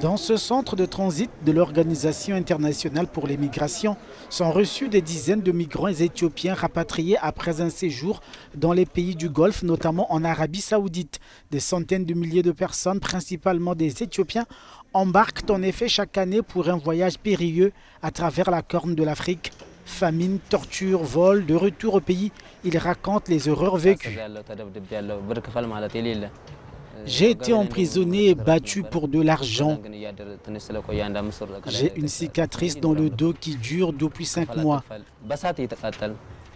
Dans ce centre de transit de l'Organisation internationale pour les migrations sont reçus des dizaines de migrants éthiopiens rapatriés après un séjour dans les pays du Golfe, notamment en Arabie Saoudite. Des centaines de milliers de personnes, principalement des Éthiopiens, embarquent en effet chaque année pour un voyage périlleux à travers la corne de l'Afrique. Famine, torture, vol, de retour au pays, ils racontent les horreurs vécues. J'ai été emprisonné et battu pour de l'argent. J'ai une cicatrice dans le dos qui dure depuis 5 mois.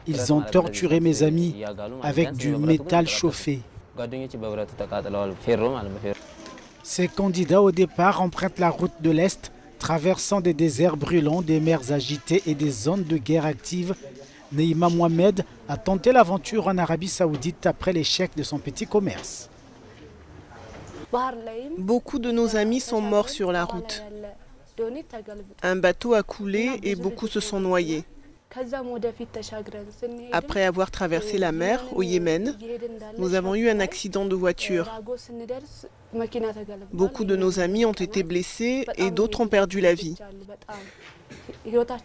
Ils ont torturé mes amis avec du métal chauffé. Ces candidats au départ empruntent la route de l'Est, traversant des déserts brûlants, des mers agitées et des zones de guerre actives. Neima Mohamed a tenté l'aventure en Arabie Saoudite après l'échec de son petit commerce. Beaucoup de nos amis sont morts sur la route. Un bateau a coulé et beaucoup se sont noyés. Après avoir traversé la mer au Yémen, nous avons eu un accident de voiture. Beaucoup de nos amis ont été blessés et d'autres ont perdu la vie.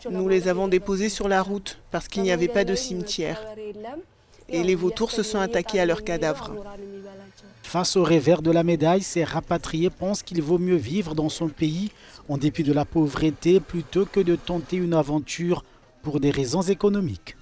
Nous les avons déposés sur la route parce qu'il n'y avait pas de cimetière. Et les vautours se sont attaqués à leurs cadavres. Face au revers de la médaille, ces rapatriés pensent qu'il vaut mieux vivre dans son pays en dépit de la pauvreté plutôt que de tenter une aventure pour des raisons économiques.